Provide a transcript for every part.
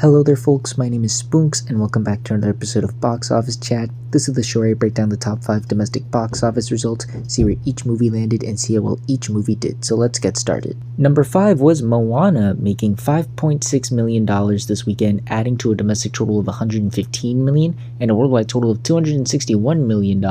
Hello there folks, my name is Spoonks and welcome back to another episode of Box Office Chat. This is the show where I break down the top 5 domestic box office results, see where each movie landed, and see how well each movie did. So let's get started. Number 5 was Moana, making $5.6 million this weekend, adding to a domestic total of $115 million and a worldwide total of $261 million.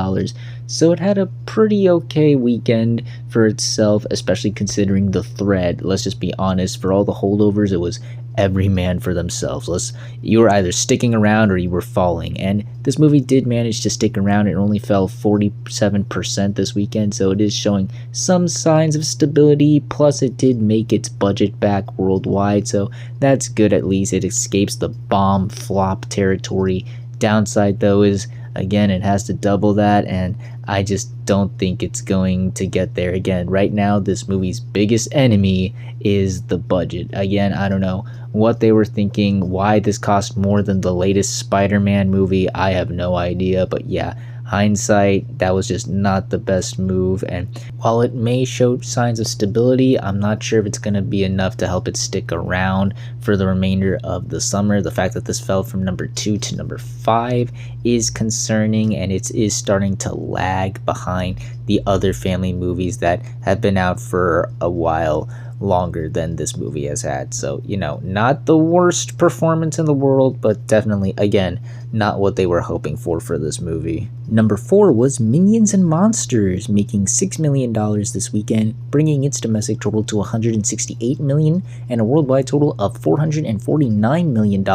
So it had a pretty okay weekend for itself, especially considering the thread. Let's just be honest, for all the holdovers, it was every man for themselves. You were either sticking around or you were falling, and this movie did manage to stick around. It only fell 47% this weekend, so it is showing some signs of stability, plus it did make its budget back worldwide, so that's good. At least it escapes the bomb flop territory. Downside though is, again, it has to double that, and I just don't think it's going to get there. Again, right now this movie's biggest enemy is the budget. Again, I don't know what they were thinking, why this cost more than the latest Spider-Man movie. I have no idea, but yeah, hindsight, that was just not the best move. And while it may show signs of stability, I'm not sure if it's going to be enough to help it stick around for the remainder of the summer. The fact that this fell from number 2 to number 5 is concerning, and it is starting to lag behind the other family movies that have been out for a while longer than this movie has had. So, not the worst performance in the world, but definitely, again, not what they were hoping for this movie. Number 4 was Minions & Monsters, making $6 million this weekend, bringing its domestic total to $168 million and a worldwide total of $449 million.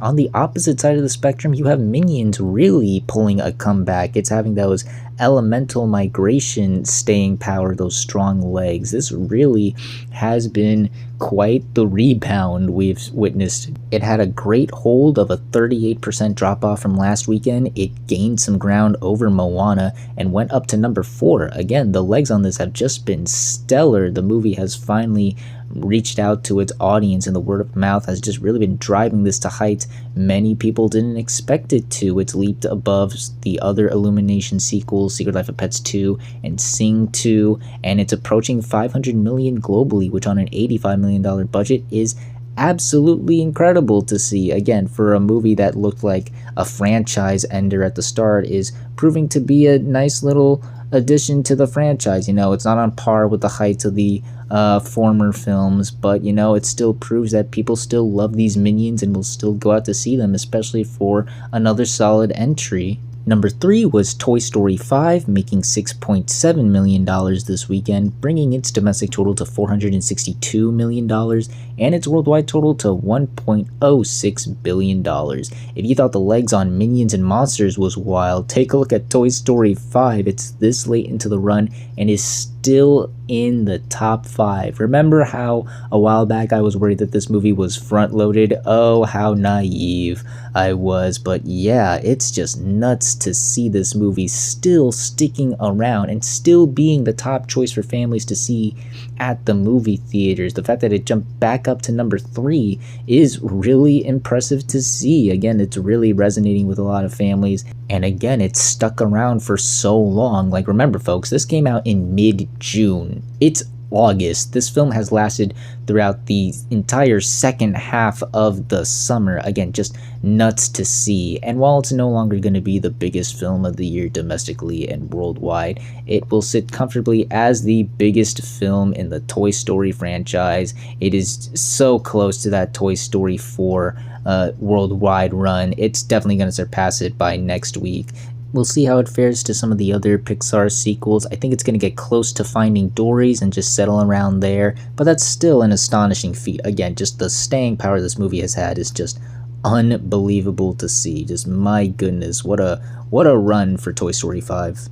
On the opposite side of the spectrum, you have Minions really pulling a comeback. It's having those elemental migration staying power, those strong legs. This really has been quite the rebound we've witnessed. It had a great hold of a 38% drop off from last weekend. It gained some ground over Moana and went up to number 4. Again, the legs on this have just been stellar. The movie has finally reached out to its audience, and the word of mouth has just really been driving this to heights many people didn't expect it to. It's leaped above the other Illumination sequels, Secret Life of Pets 2 and Sing 2, and it's approaching $500 million globally, which on an $85 million budget is absolutely incredible to see. Again, for a movie that looked like a franchise ender at the start, is proving to be a nice little addition to the franchise. It's not on par with the heights of the former films, but it still proves that people still love these Minions and will still go out to see them, especially for another solid entry. Number 3 was Toy Story 5, making $6.7 million this weekend, bringing its domestic total to $462 million and its worldwide total to $1.06 billion. If you thought the legs on Minions & Monsters was wild, take a look at Toy Story 5. It's this late into the run and is still in the top 5. Remember how a while back I was worried that this movie was front-loaded? Oh, how naive I was. But yeah, it's just nuts to see this movie still sticking around and still being the top choice for families to see at the movie theaters. The fact that it jumped back up to number 3 is really impressive to see. Again, it's really resonating with a lot of families, and again, it's stuck around for so long. Like, remember folks, this came out in mid-June. It's August. This film has lasted throughout the entire second half of the summer. Again, just nuts to see. And while it's no longer going to be the biggest film of the year domestically and worldwide, it will sit comfortably as the biggest film in the Toy Story franchise. It is so close to that Toy Story 4 worldwide run. It's definitely going to surpass it by next week. We'll see how it fares to some of the other Pixar sequels. I think it's going to get close to Finding Dory's and just settle around there, but that's still an astonishing feat. Again, just the staying power this movie has had is just unbelievable to see. Just my goodness, what a run for Toy Story 5.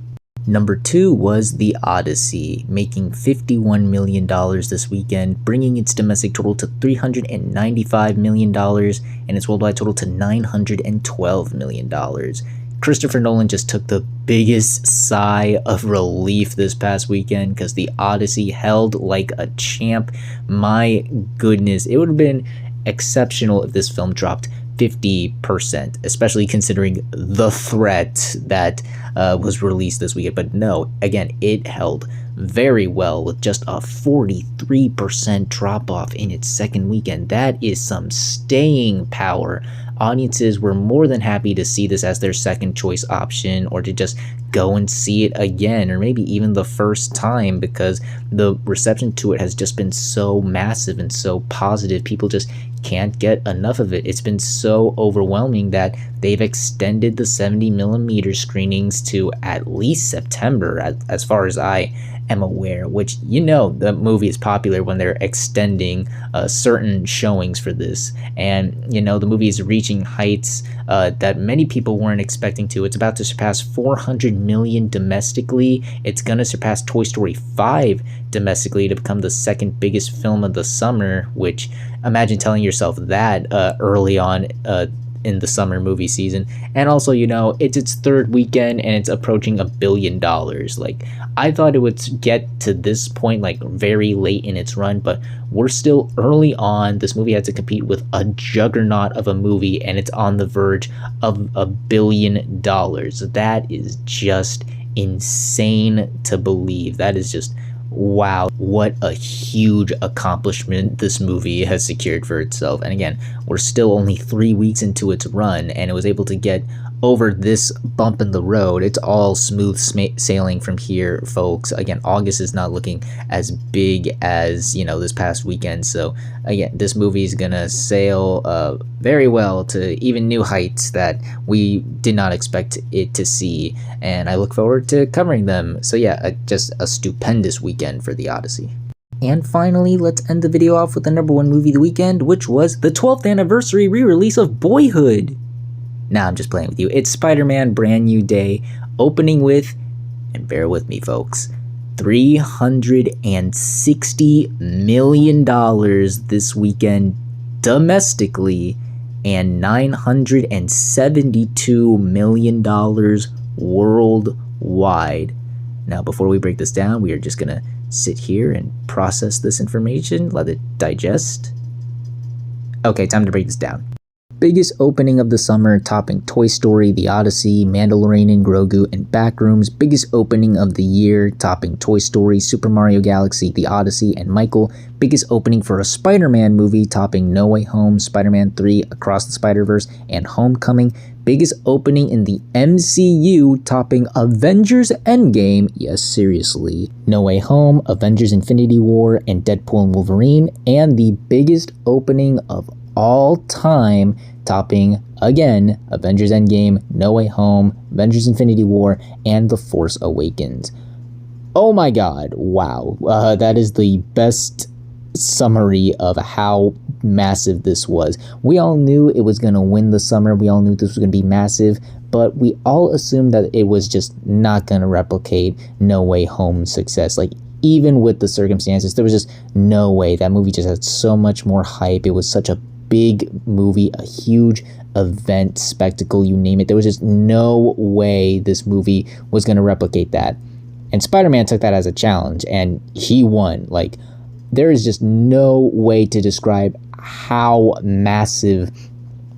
Number 2 was The Odyssey, making $51 million this weekend, bringing its domestic total to $395 million and its worldwide total to $912 million. Christopher Nolan just took the biggest sigh of relief this past weekend because The Odyssey held like a champ. My goodness, it would have been exceptional if this film dropped 50%, especially considering the threat that was released this weekend. But no, again, it held very well with just a 43% drop off in its second weekend. That is some staying power. Audiences were more than happy to see this as their second choice option, or to just go and see it again, or maybe even the first time, because the reception to it has just been so massive and so positive. People just can't get enough of it. It's been so overwhelming that they've extended the 70mm screenings to at least September, as far as I am aware, which, you know, the movie is popular when they're extending certain showings for this. And, you know, the movie is reaching heights that many people weren't expecting to. It's about to surpass 400 million domestically. It's gonna surpass Toy Story 5 domestically to become the second biggest film of the summer, which, imagine telling yourself that early on in the summer movie season. And also, you know, it's its third weekend and it's approaching $1 billion. Like, I thought it would get to this point like very late in its run, but we're still early on. This movie had to compete with a juggernaut of a movie, and it's on the verge of $1 billion. That is just insane to believe. That is just, wow, what a huge accomplishment this movie has secured for itself. And again, we're still only 3 weeks into its run, and it was able to get over this bump in the road. It's all smooth sailing from here, folks. Again, August is not looking as big as, you know, this past weekend. So again, this movie is gonna sail very well to even new heights that we did not expect it to see, and I look forward to covering them. So yeah, just a stupendous weekend for The Odyssey. And finally, let's end the video off with the #1 movie of the weekend, which was the 12th anniversary re-release of Boyhood. Nah, I'm just playing with you. It's Spider-Man Brand New Day, opening with, and bear with me folks, $360 million this weekend domestically, and $972 million worldwide. Now, before we break this down, we are just gonna sit here and process this information, let it digest. Okay, time to break this down. Biggest opening of the summer, topping Toy Story, The Odyssey, Mandalorian, Grogu, and Backrooms. Biggest opening of the year, topping Toy Story, Super Mario Galaxy, The Odyssey, and Michael. Biggest opening for a Spider-Man movie, topping No Way Home, Spider-Man 3, Across the Spider-Verse, and Homecoming. Biggest opening in the MCU, topping Avengers Endgame, yes seriously, No Way Home, Avengers Infinity War, and Deadpool and Wolverine. And the biggest opening of all time, topping again Avengers Endgame, No Way Home, Avengers Infinity War, and The Force Awakens. Oh my god, wow. That is the best summary of how massive this was. We all knew it was going to win the summer. We all knew this was going to be massive, but we all assumed that it was just not going to replicate No Way Home's success. Like, even with the circumstances, there was just no way. That movie just had so much more hype. It was such a big movie, a huge event, spectacle, you name it. There was just no way this movie was going to replicate that. And Spider-Man took that as a challenge, and he won. Like, there is just no way to describe how massive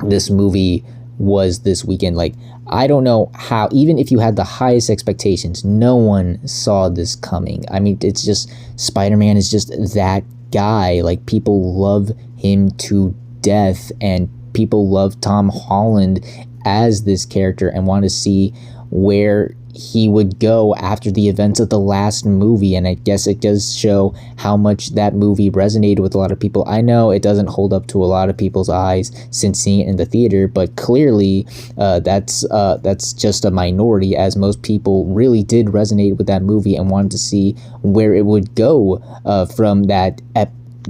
this movie was this weekend. Like, I don't know how, even if you had the highest expectations, no one saw this coming. I mean, it's just, Spider-Man is just that guy. Like, people love him to death, and people love Tom Holland as this character and want to see where he would go after the events of the last movie. And I guess it does show how much that movie resonated with a lot of people. I know it doesn't hold up to a lot of people's eyes since seeing it in the theater, but clearly that's just a minority, as most people really did resonate with that movie and wanted to see where it would go from that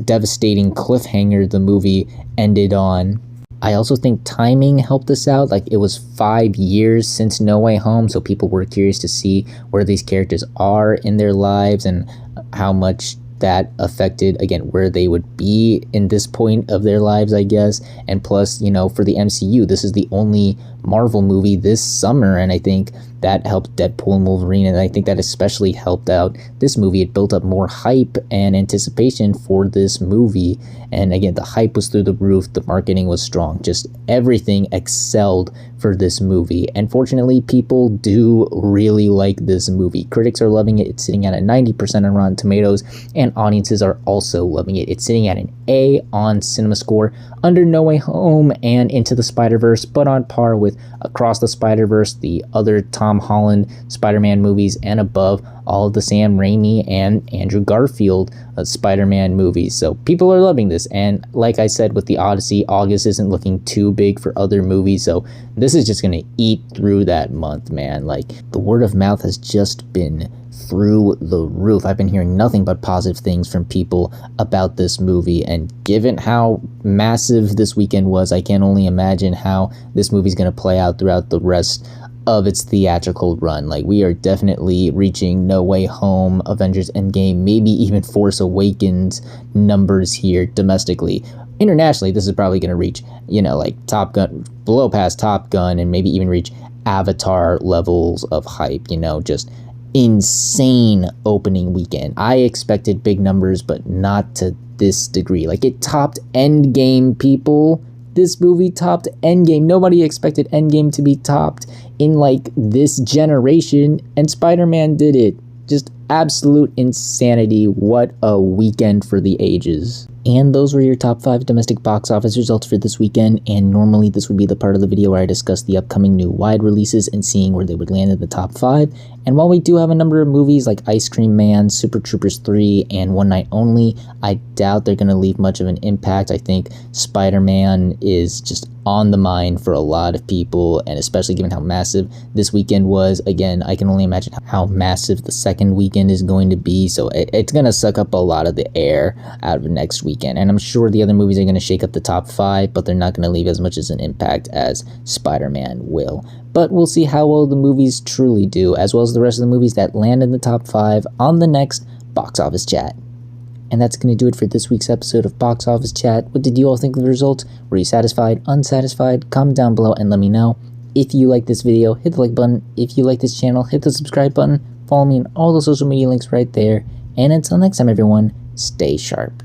devastating cliffhanger the movie ended on. I also think timing helped us out. Like, it was 5 years since No Way Home, so people were curious to see where these characters are in their lives and how much that affected, again, where they would be in this point of their lives, I guess. And plus, you know, for the MCU, this is the only Marvel movie this summer, and I think that helped Deadpool and Wolverine, and I think that especially helped out this movie. It built up more hype and anticipation for this movie, and again, the hype was through the roof, the marketing was strong, just everything excelled for this movie. And fortunately, people do really like this movie. Critics are loving it. It's sitting at a 90% on Rotten Tomatoes, and audiences are also loving it. It's sitting at an A on CinemaScore, under No Way Home and Into the Spider-Verse, but on par with Across the Spider-Verse, the other Tom Holland Spider-Man movies, and above all of the Sam Raimi and Andrew Garfield Spider-Man movies. So people are loving this, and like I said with The Odyssey, August isn't looking too big for other movies, so this is just gonna eat through that month, man. Like, the word of mouth has just been through the roof. I've been hearing nothing but positive things from people about this movie, and given how massive this weekend was, I can only imagine how this movie's going to play out throughout the rest of its theatrical run. Like, we are definitely reaching No Way Home, Avengers Endgame, maybe even Force Awakens numbers here domestically. Internationally, this is probably going to reach, like Top Gun, blow past Top Gun, and maybe even reach Avatar levels of hype, just insane opening weekend. I expected big numbers, but not to this degree. Like, it topped Endgame, people. This movie topped Endgame. Nobody expected Endgame to be topped in like this generation, and Spider-Man did it. Just absolute insanity. What a weekend for the ages. And those were your top 5 domestic box office results for this weekend, and normally this would be the part of the video where I discuss the upcoming new wide releases and seeing where they would land in the top 5. And while we do have a number of movies like Ice Cream Man, Super Troopers 3, and One Night Only, I doubt they're going to leave much of an impact. I think Spider-Man is just on the mind for a lot of people, and especially given how massive this weekend was. Again, I can only imagine how massive the second weekend is going to be, so it's going to suck up a lot of the air out of next weekend. And I'm sure the other movies are going to shake up the top 5, but they're not going to leave as much as an impact as Spider-Man will. But we'll see how well the movies truly do, as well as the rest of the movies that land in the top 5 on the next Box Office Chat. And that's going to do it for this week's episode of Box Office Chat. What did you all think of the results? Were you satisfied, unsatisfied? Comment down below and let me know. If you like this video, hit the like button. If you like this channel, hit the subscribe button. Follow me on all the social media links right there. And until next time, everyone, stay sharp.